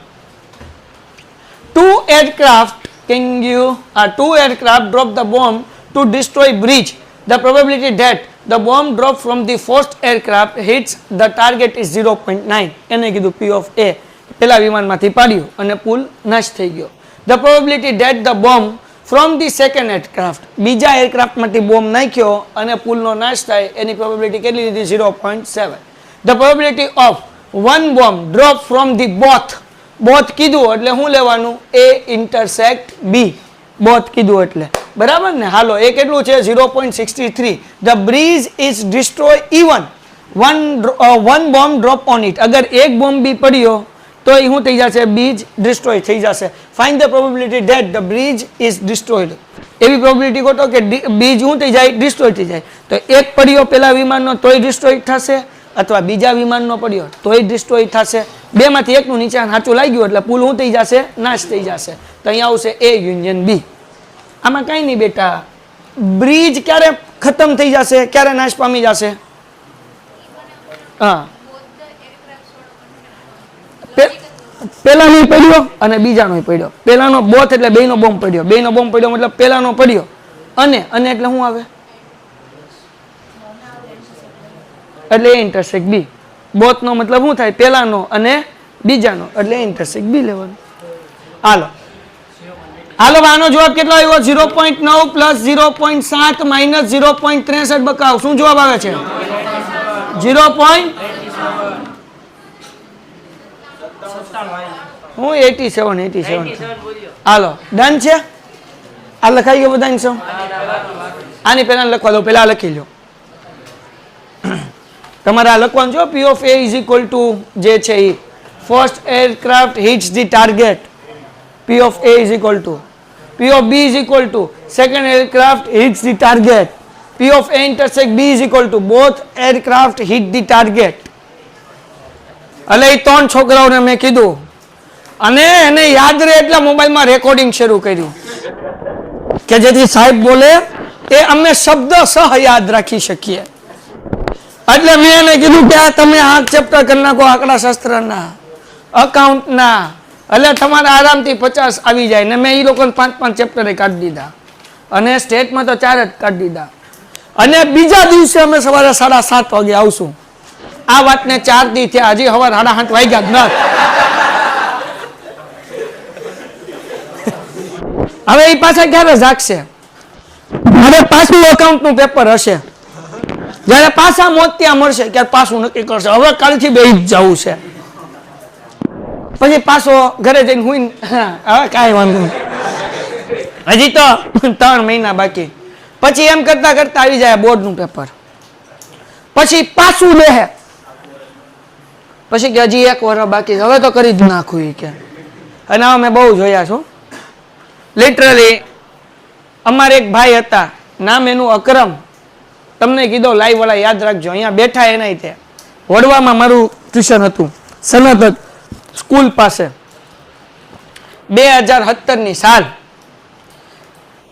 two aircraft drop the bomb to destroy bridge. The probability that the bomb drop from the first aircraft hits the target is 0.9. એને કીધું P of A. પેલા વિમાનમાંથી પાડ્યું અને પુલ નાશ થઈ ગયો. The probability that the bomb from the second aircraft, બીજા એરક્રાફ્ટમાંથી bomb નાખ્યો અને પુલનો નાશ થાય એની પ્રોબેબિલિટી કેટલી લીધી? 0.7. The probability of one bomb drop from the both કીધું એટલે શું લેવાનું? A intersect B. બોથ કીધું એટલે બરાબર ને. હાલો એ કેટલું છે? 0.63. The bridge is destroyed even one bomb drop on it. અગર એક બોમ્બ બી પડ્યો તો એ શું થઈ જશે? બ્રિજ ડિસ્ટ્રોય થઈ જશે. Find the probability that the bridge is destroyed. એવી પ્રોબેબિલિટી ગોતો કે બ્રિજ શું થઈ જાય? ડિસ્ટ્રોય થઈ જાય. તો એક પડ્યો પેલા વિમાનનો તોય ડિસ્ટ્રોય થશે અથવા બીજા વિમાનનો પડ્યો તોય ડિસ્ટ્રોય થશે. બેમાંથી એકનું નિશાન સાચું લાગ્યું એટલે પુલ શું થઈ જશે? નાશ થઈ જશે. તો અહીંયા આવશે A યુનિયન B. આમાં કાંઈ નહીં બેટા. બ્રિજ ક્યારે ખતમ થઈ જશે? ક્યારે નાશ પામી જશે? હા, પેલાનો પડ્યો અને બીજાનો પડ્યો. પેલાનો બોથ એટલે બેનો બોમ્બ પડ્યો. બેનો બોમ્બ પડ્યો મતલબ પેલાનો પડ્યો અને એટલે શું આવે? એટલે A ઇન્ટરસેક્ટ B. બોથ નો મતલબ શું થાય? પેલાનો અને બીજાનો એટલે A ઇન્ટરસેક્ટ B લેવાનું. હાલો આનો જવાબ કેટલો આવ્યો? 0.9 પ્લસ 0.7 માઇનસ 0.63. બકાવ શું જવાબ આવે છે? 87. હાલો ડન છે. આ લખાઈ ગયો બધાને સૌ? આની પહેલા લખવા દો. પહેલા લખી લો. તમારે આ લખવાનું છો. P of A is equal to જે છે એ first aircraft hits the target. P of A is equal to P of B is equal to second aircraft hits the target. P of A intersect B is equal to both aircraft hit the target. એટલે એ ત્રણ છોકરાઓને મેં કીધું અને એને યાદ રહે એટલે મોબાઈલમાં રેકોર્ડિંગ શરૂ કર્યું કે જેથી સાહેબ બોલે એ અમે શબ્દ સહ યાદ રાખી શકીએ. એટલે મેં એને કીધું કે આ તમે આ ચેપ્ટર કરી નાખો આંકડાશાસ્ત્રના, અકાઉન્ટના, એટલે તમારે આરામથી 50 આવી જાય. ને મેં એ લોકોને 5-5 ચેપ્ટરે કાઢી દીધા અને સ્ટેટમાં તો 4 જ કાઢી દીધા. અને બીજા દિવસે અમે સવારે 7:30 વાગે આવશું. આ વાતને 4 દી થયા, હજી સવાર 7:30 વાગ્યા જ નથી. હવે એ પાછા ક્યારે જાગશે? હવે પાછું એકાઉન્ટનું પેપર હશે, જયારે પાછા મોતિયા મળશે ત્યારે પાછું નક્કી કરશે હવે કાલથી બેસી જ જવું છે. પછી પાછો ઘરે જઈને હુઈને હવે કાંઈ વાંધો નહીં, હજી તો 3 મહિના બાકી. પછી એમ કરતા કરતા આવી જાય બોર્ડનું પેપર, પછી પાછું બેહે, પછી કે હજી 1 વર્ષ બાકી, હવે તો કરી જ નાખું એ કે. અને અમે બહુ જોયા છો લિટરલી. અમારે એક ભાઈ હતા, નામ એનું અકરમ, તમને કીધો લાઈવ વાળા યાદ રાખજો, અહીંયા બેઠા એના તે વડવામાં મારું ટ્યુશન હતું સનત સ્કૂલ પાસે. 2017ની સાલ.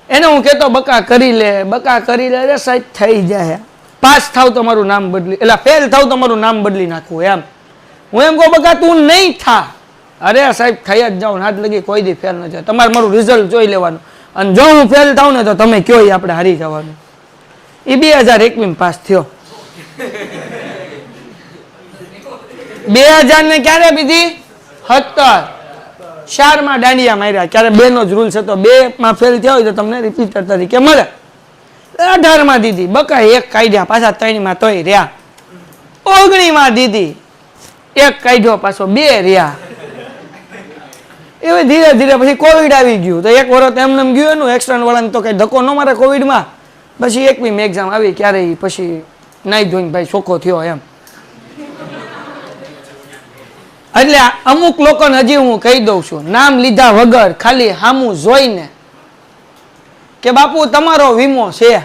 એને હું કહેતો બકા કરી લે, બકા કરી લે, અરે સાહેબ થઈ જાય, પાસ થાવ તો મારું નામ બદલી, એટલે ફેલ થાવ તો મારું નામ બદલી નાખવું એમ. હું એમ કહું બકા તું નહીં થા, અરે સાહેબ થઈ જ જાઉં, હાથ લગી કોઈ દી ફેલ ન જાય, તમારે મારું રિઝલ્ટ જોઈ લેવાનું, અને જો હું ફેલ થાવ ને તો તમે કયો આપણે હારી જવાનું. એ 2021 પાસ થયો. 2000 ને ક્યારે બીજી 17 4માં દાંડિયા માર્યા, ક્યારે 2 નો જ રૂલ્સ હતો, 2 માં ફેલ થયા હોય તો તમને રિપીટર તરીકે મળે. 18 માં દીધી બકા 1 કાઢ્યા, પાછા 3 માં તોય રહ્યા. 19 માં દીધી 1 કાઢ્યો, પાછો 2 રહ્યા. એવી ધીરે ધીરે પછી કોવિડ આવી ગયું, તો 1 વર્ષ એમને ગયું એનું, એક્સટર્નલ વાળાને તો કઈ ધક્કો ન મારે કોવિડમાં. પછી 21 એક્ઝામ આવી, ક્યારે પછી નાઈ ધોઈને ભાઈ ચોખ્ખો થયો એમ. એટલે અમુક લોકોને હજી હું કહી દઉં છું, નામ લીધા વગર ખાલી હામું જોઈને કે બાપુ તમારો વીમો છે,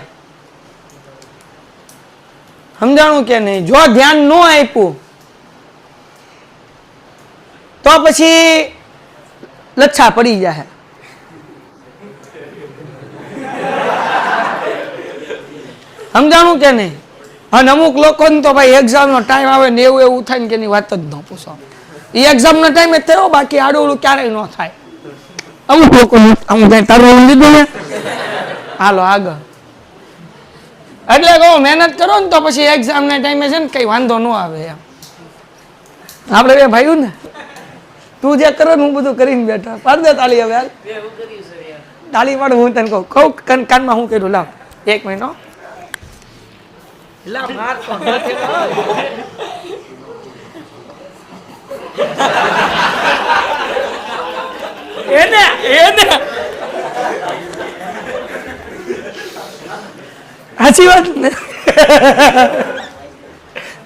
સમજાણું કે નહીં? જો ધ્યાન ન આપ્યું તો પછી લચ્છા પડી જાય. સમજાણું કે નહીં? અને અમુક લોકોને તો ભાઈ એક્ઝામનો ટાઈમ આવે ને એવું થાય ને કે એની વાત જ ન પૂછો. એ એક્ઝામનો ટાઈમ જ થયો, બાકી આડું ક્યારેય ન થાય. અમુક લોકો અમુક કઈ તારું લીધું ને, હાલો આગળ. એટલે કહો મહેનત કરો ને તો પછી એક્ઝામના ટાઈમે છે ને કઈ વાંધો ન આવે એમ. આપણે બે ભાઈઓ ને, તું જે કરો ને હું બધું કરીને બેઠા. પાડ દે તાળી હવે, તાળી પાડ. હું તને કહું કાનમાં હું કર્યું, લાવ 1 મહિનો એને સાચી વાત ને.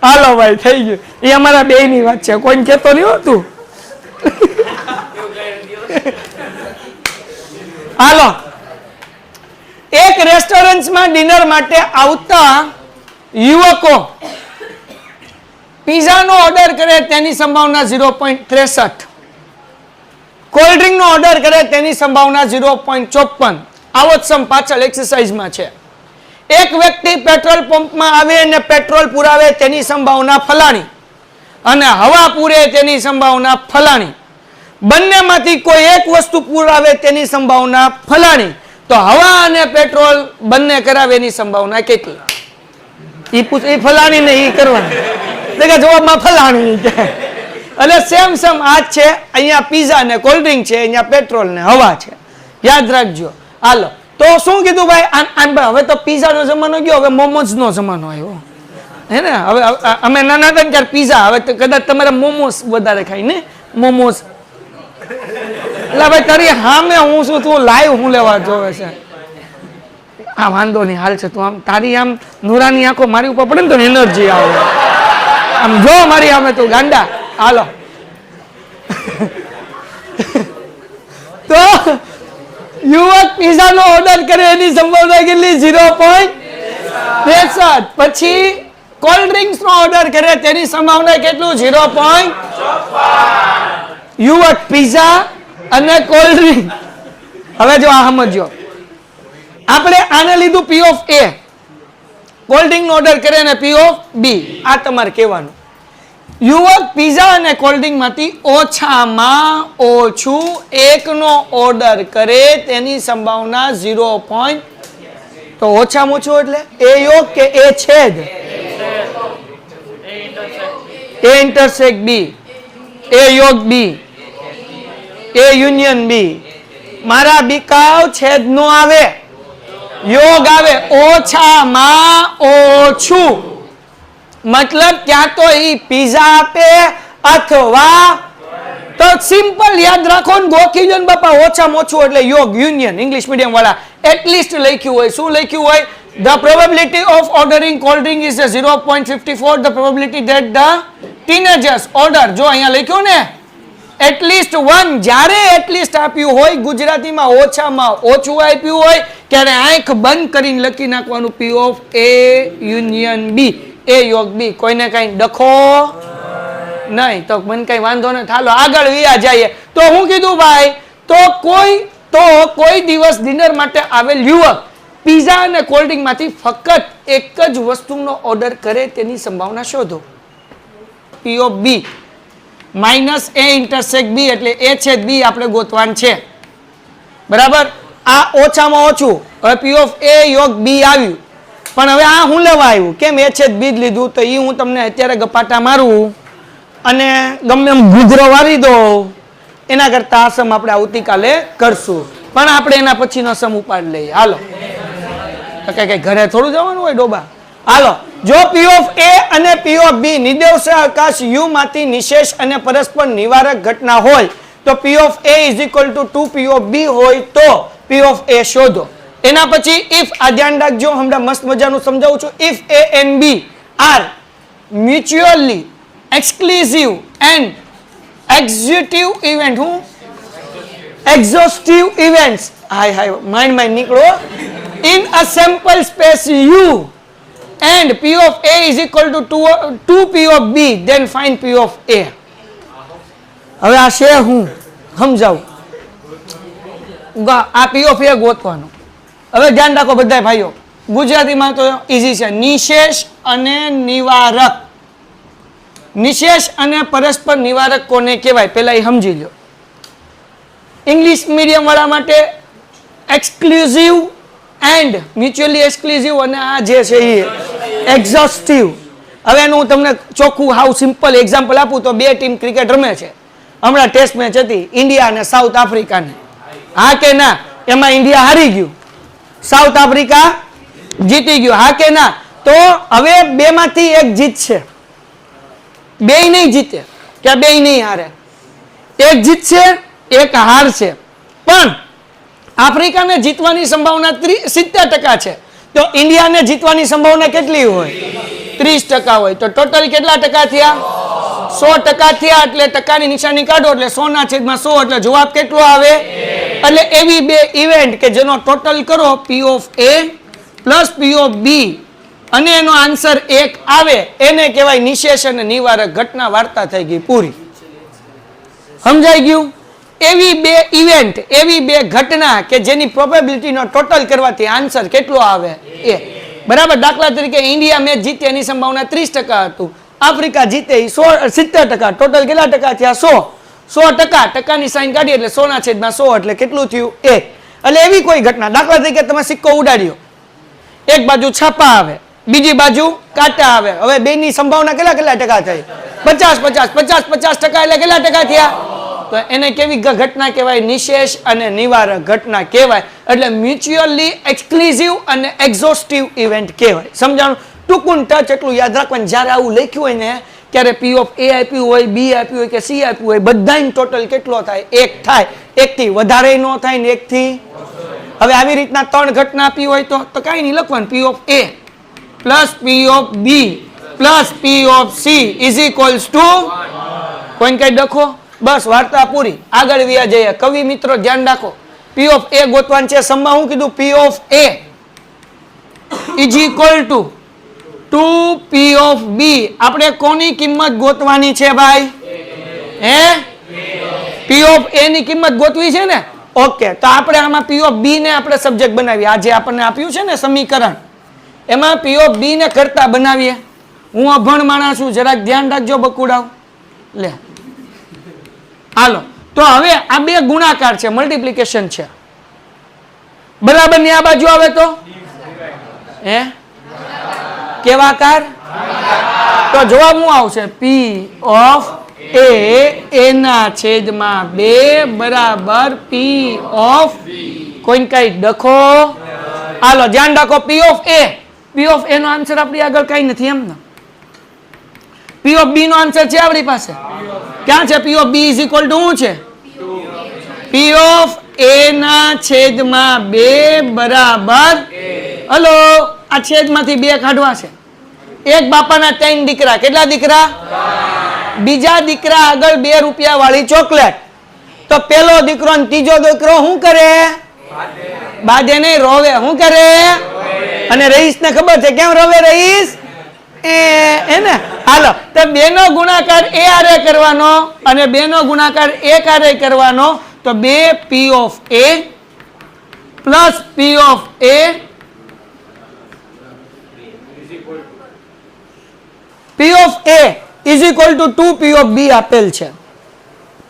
હાલો ભાઈ થઈ ગયું, એ અમારા 2 ની વાત છે, કોઈને કેતો નહીં હોતું. હાલો, એક રેસ્ટોરન્ટમાં ડિનર માટે આવતા યુવકો પિઝાનો ઓર્ડર કરે તેની સંભાવના 0.63, કોલ્ડ્રિંકનો ઓર્ડર કરે તેની સંભાવના 0.54. આવો જ સમ પાછળ એક્સરસાઇઝમાં છે. એક વ્યક્તિ પેટ્રોલ પંપમાં આવે અને પેટ્રોલ પુરાવે તેની સંભાવના ફલાણી, અને હવા પૂરે તેની સંભાવના ફલાણી. બંનેમાંથી કોઈ એક વસ્તુ પુરાવે તેની સંભાવના ફલાણી, તો હવા અને પેટ્રોલ બંને કરાવે એની સંભાવના કેટલી? એ ફલાણી ને એ કરવાની, જવાબમાં ફલાણી. એટલે સેમ આ જ છે. અહીંયા પીઝા ને કોલ્ડ ડ્રિંક છે, અહીંયા પેટ્રોલ ને હવા છે, યાદ રાખજો. હાલો, તો શું કીધું ભાઈ? હવે તો પીઝા નો જમાનો ગયો, હવે મોમોઝ નો જમાનો આવ્યો, હે ને? હવે અમે નાના હતા ને ત્યારે પીઝા, હવે કદાચ તમારે મોમોસ વધારે ખાય ને, મોમોસ. એટલે ભાઈ તારી હામે હું શું, તું લાઈવ હું લેવા જોવે છે? આ વાંધો નહીં, હાલ છે. તું આમ તારી આમ નુરાની આંખો મારી ઉપર પડે ને તો એનર્જી આવે. આમ જો મારી સામે તું ગાંડા. હાલો, તો યુવક પીઝા નો ઓર્ડર કરે એની સંભાવના કેટલી? 0.63. પછી કોલ્ડ ડ્રિંક્સ નો ઓર્ડર કરે તેની સંભાવના કેટલું? 0.54. યુવક પીઝા અને કોલ્ડ ડ્રિંક. હવે જો આ સમજો, આપણે આને લીધું P of A, cold drink નો ઓર્ડર કરે અને P of B. આ તમારે કહેવાનું. યુવક પીઝા અને કોલ્ડ ડ્રિંક માંથી ઓછામાં ઓછું 1 નો ઓર્ડર કરે તેની સંભાવના 0. તો ઓછામાં ઓછું એટલે એ યોગ કે એ છેદ? એ ઇન્ટરસેક્ટ બી, એ યોગ બી, એ યુનિયન બી. મારા બીકાવ છેદ નો આવે, યોગ આવે. ઓછામાં ઓછું મતલબ ક્યાં તો ઈ પીઝા આપે અથવા તો સિમ્પલ યાદ રાખો ને, ગોખી લો ને બાપા. ઓછામાં ઓછું એટલે યોગ, યુનિયન. ઇંગ્લિશ મીડિયમ વાળા એટલીસ્ટ લખ્યું હોય. શું લખ્યું હોય? The probability of ordering cold drink is a 0.54. The probability that the teenagers order. જો અહીંયા લખ્યું ને એટલીસ્ટ 1. જ્યારે એટલીસ્ટ આપ્યું હોય ગુજરાતીમાં ઓછામાં ઓછું આપ્યું હોય ત્યારે આંખ બંધ કરીને લખી નાખવાનું P of A union B, એ યોગ બી. કોઈને કઈ ડખો નહીં તો મને કઈ વાંધો નથી. હાલો આગળ વિયા જઈએ. તો હું કીધું ભાઈ, તો કોઈ દિવસ ડિનર માટે આવેલ યુવક પીઝા અને કોલ્ડ ડ્રિંક માંથી ફક્ત એક જ વસ્તુનો ઓર્ડર કરે તેની સંભાવના શોધો. P of B minus A intersect B એટલે એ છેદ બી આપણે ગોતવાનું છે. બરાબર. આ ઓછામાં ઓછું. હવે P of A યોગ બી આવ્યું, પણ હવે આ હું લેવા આવ્યું? કેમ એ છેદ બી જ લીધું? તો એ હું તમને અત્યારે ગપાટા મારું અને ગમે એમ ગુજરો વારી દો, એના કરતા આ સમ આપણે આવતીકાલે કરશું. પણ આપણે એના પછીનો સમ ઉપાડ લઈએ. હાલો, કઈ ઘરે થોડું જવાનું હોય ડોબા. હાલો, જો P of A અને P of B નિર્દેશક અવકાશ U માંથી નિશેષ અને પરસ્પર નિવારક ઘટના હોય તો P of A is equal to 2 P of B હોય તો P of A શોધો. એના પછી if, આ ધ્યાન રાખજો, હમણાં મસ્ત મજાનું સમજાવું છું. if A and B are mutually exclusive and exhaustive event, હું exhaustive events, હાય માઇન્ડ નીકળો, in a sample space U and P of A is equal to 2 P of B, then find P of A. હવે આ છે હું સમજાવું. આ P of A ગોતવાનું. હવે ધ્યાન રાખો બધા ભાઈઓ, ગુજરાતીમાં તો ઈઝી છે. નિશેષ અને નિવારક. નિશેષ અને પરસ્પર નિવારક કોને કહેવાય પેલા એ સમજી લો. ઇંગ્લિશ મીડિયમ વાળા માટે એક્સક્લુઝિવ એન્ડ મ્યુચ્યુઅલી એક્સક્લુઝિવ, અને આ જે છે એ એક્ઝોસ્ટિવ. હવે એનું હું તમને ચોખ્ખું હાવ સિમ્પલ એક્ઝામ્પલ આપું તો બે ટીમ ક્રિકેટ રમે છે. હમણાં ટેસ્ટ મેચ હતી ઇન્ડિયા અને સાઉથ આફ્રિકાની. હા કે ના? એમાં ઇન્ડિયા હારી ગયું, સાઉથ આફ્રિકા જીતી ગયું. હા કે ના? તો હવે બે માંથી એક જીતશે, બે નહીં જીતે કે બે નહીં હારે. એક જીતશે, એક હારશે. પણ આફ્રિકાને જીતવાની સંભાવના 70% છે, તો ઇન્ડિયાને જીતવાની સંભાવના કેટલી હોય? 30% હોય. તો ટોટલ કેટલા ટકા થયા? 100% થયા. એટલે ટકાની નિશાની કાઢો એટલે 100 ના છેદમાં 100 એટલે જવાબ કેટલો આવે? એટલે એવી બે ઇવેન્ટ કે જેનો ટોટલ કરો P of A plus P of B અને એનો આન્સર 1 આવે, એને કહેવાય નિશેષ અને નિવારક ઘટના. વાર્તા થઈ ગઈ પૂરી. સમજાઈ ગયું? એવી બે ઇવેન્ટ, એવી બે ઘટના કે જેની પ્રોબેબિલિટીનો ટોટલ કરવાથી આન્સર કેટલો આવે? એ. બરાબર. દાખલા તરીકે ઇન્ડિયા મેચ જીતે એની સંભાવના 30% હતું, આફ્રિકા જીતે 70%. ટોટલ કેટલા ટકા થયા? 100%. ટકાની સાઈન કાઢી એટલે 100 ના છેદમાં 100 એટલે કેટલું થયું? 1. એટલે એવી કોઈ ઘટના, દાખલા તરીકે તમે સિક્કો ઉડાડ્યો, એક બાજુ છાપા આવે, બીજી બાજુ કાંટા આવે. હવે બેની સંભાવના કેટલા ટકા થઈ? 50% એટલે કેટલા ટકા થયા? તો એને કેવી ઘટના કહેવાય? નિશેષ અને નિવારક ઘટના કહેવાય. એટલે મ્યુચ્યુઅલી એક્સક્લુઝિવ અને એક્ઝોસ્ટિવ ઇવેન્ટ કહેવાય. સમજાણું? ટૂંકું ટચ એટલું યાદ રાખવાનું. જ્યારે આવું લખ્યું હોય ને ત્યારે P of A આપ્યું હોય, B આપ્યું હોય કે C આપ્યું હોય, બધાનો ટોટલ કેટલો થાય? 1 થાય. 1 થી વધારે ન થાય ને 1 થી. હવે આવી રીતના 3 ઘટના આપી હોય તો કાંઈ નહીં લખવાનું. P of A plus P of B plus P of C is equals to, કોઈને કઈ ડખો? બસ વાર્તા પૂરી. આગળ વ્યા જઈએ. કવિ મિત્રો ધ્યાન રાખો, P of A ગોતવાનું છે. સમમાં હું કીધું? P of A is equal to 2 P of B. આપણે કોની કિંમત ગોતવાની છે ભાઈ? હે? P of A ની કિંમત ગોતવી છે ને? ઓકે. તો આપણે આમાં P of B ને આપણે સબ્જેક્ટ બનાવીએ. આ જે આપણને આપ્યું છે ને સમીકરણ, એમાં P of B ને કરતા બનાવીએ. હું અભણ માણસ છું, જરાક ધ્યાન રાખજો બકુડાવ. લે હાલો. તો હવે આ બે ગુણાકાર છે, મલ્ટીપ્લિકેશન છે. બરાબર ની આ બાજુ આવે તો હે કેવા આકાર? તો જવાબ શું આવશે? પી ઓફ એ એના છેદમાં 2 બરાબર પી ઓફ કોઈને કઈ ડખો? હાલો ધ્યાન રાખો, P of A, P of A નો આન્સર આપણી આગળ કઈ નથી એમ ને. પી ઓફ બી નો આન્સર છે આપણી પાસે, ક્યાં છે? P of B is equal to શું છે? પી ઓફ એ ના છેદમાં 2 બરાબર, હલો આ છેદમાંથી 2 કાઢવા છે. એક બાપાના 3 દીકરા, કેટલા દીકરા? બીજા દીકરા આગળ 2 રૂપિયા વાળી ચોકલેટ, તો પેલો દીકરો ને ત્રીજો દીકરો શું કરે? બાજે નહીં, રોવે. શું કરે? અને રહીશ ને ખબર છે કેમ રોવે રહીશ? એને હાલો તો 2 નો ગુણાકાર એ આરે કરવાનો અને 2 નો ગુણાકાર 1 આરે કરવાનો, તો 2 P of A plus P of A P of A is equal to 2 P of B આપેલ છે.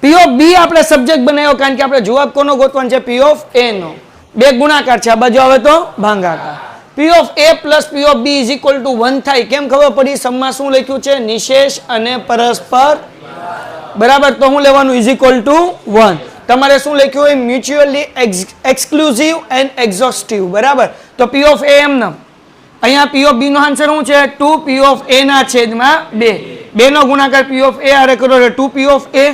પી ઓફ બી આપણે સબ્જેક્ટ બનાવ્યો કારણ કે આપણે જવાબ કોનો ગોતવાનો છે? પી ઓફ એ નો. 2 ગુણાકાર છે આ બાજુ આવે તો ભાગાકાર. P of A plus P of B is equal to 1 થાય. કેમ ખબર પડી? સમમાં શું લખ્યું છે? નિશેષ અને પરસ્પર, બરાબર. તો શું લેવાનું? Is equal to 1. તમારે શું લખ્યું હોય? મ્યુચ્યુઅલી એક્સક્લુઝિવ એન્ડ એક્ઝોસ્ટિવ, બરાબર. તો પી ઓફ એ એમ નામ, અહીંયા પી ઓફ બી નો આન્સર શું છે? 2 પી ઓફ એ ના છેદમાં 2. 2 નો ગુણાકાર પી ઓફ એ આરે કરો એટલે 2 પી ઓફ એ,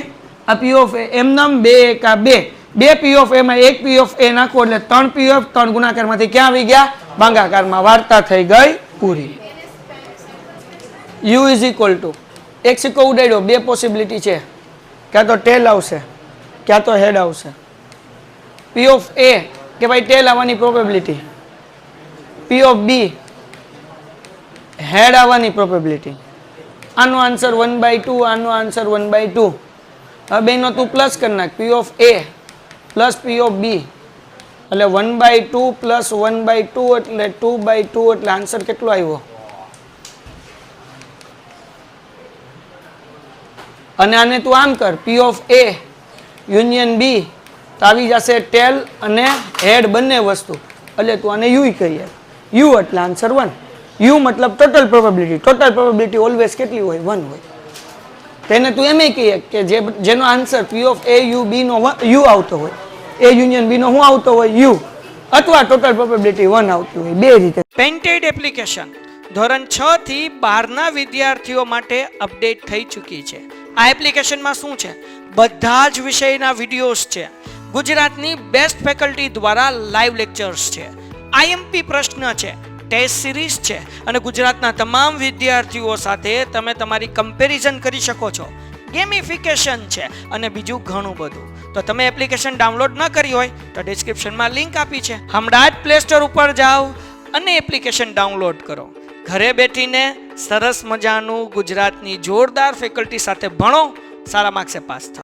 આ પી ઓફ એ એમ નામ 2 એકા 2. 2 પી ઓફ એ માં 1 પી ઓફ એ નાખો એટલે 3 પી ઓફ, 3 ગુણાકારમાંથી ક્યાં આવી ગયા? ભાગાકારમાં. વાર્તા થઈ ગઈ પૂરી. યુ ઇઝ ઇક્વલ ટુ, એક સિક્કો ઉડાડ્યો, 2 પોસિબિલિટી છે, ક્યાં તો ટેલ આવશે ક્યાં તો હેડ આવશે. પી ઓફ એ કે ભાઈ ટેલ આવવાની પ્રોબેબિલિટી, પી ઓફ બી હેડ આવવાની પ્રોબેબિલિટી. આનો આન્સર 1/2, આનો આન્સર 1/2. હવે બેનો તું પ્લસ કરી નાખ. P of A plus P of B એટલે 1/2 પ્લસ 1/2 એટલે 2/2 એટલે આન્સર કેટલો આવ્યો? અને આને તું આમ કર, પી ઓફ એ યુનિયન બી, તો આવી જશે ટેલ અને હેડ બંને વસ્તુ, એટલે તું આને યુ કહીએ. યુ એટલે આન્સર 1. યુ મતલબ total probability. Total probability always કેટલી હોય? 1 હોય. તેને તું એમ કહીએ કે જેનો answer P of A U B નો યુ આવતો હોય, એ યુનિયન બી નો શું આવતો હોય? યુ, અથવા ટોટલ પ્રોબેબિલિટી 1 આવતી હોય. 2 રીતે. પેન્ટેડ એપ્લિકેશન ધોરણ 6 થી 12ના વિદ્યાર્થીઓ માટે અપડેટ થઈ ચૂકી છે. આ એપ્લિકેશનમાં શું છે? બધા જ વિષયના વિડીયોઝ છે. ગુજરાતની બેસ્ટ ફેકલ્ટી દ્વારા લાઈવ લેક્ચર્સ છે, આઈએમપી પ્રશ્ન છે, ટેસ્ટ સિરીઝ છે અને ગુજરાતના તમામ વિદ્યાર્થીઓ સાથે તમે તમારી કમ્પેરિઝન કરી શકો છો. ગેમિફિકેશન છે અને બીજું ઘણું બધું. તો તમે એપ્લિકેશન ડાઉનલોડ ન કરી હોય તો ડિસ્ક્રિપ્શનમાં લિંક આપી છે, હમણાં જ પ્લે સ્ટોર ઉપર જાઓ અને એપ્લિકેશન ડાઉનલોડ કરો. ઘરે બેઠીને સરસ મજાનું ગુજરાતની જોરદાર ફેકલ્ટી સાથે ભણો, સારા માર્ક્સે પાસ થાઓ.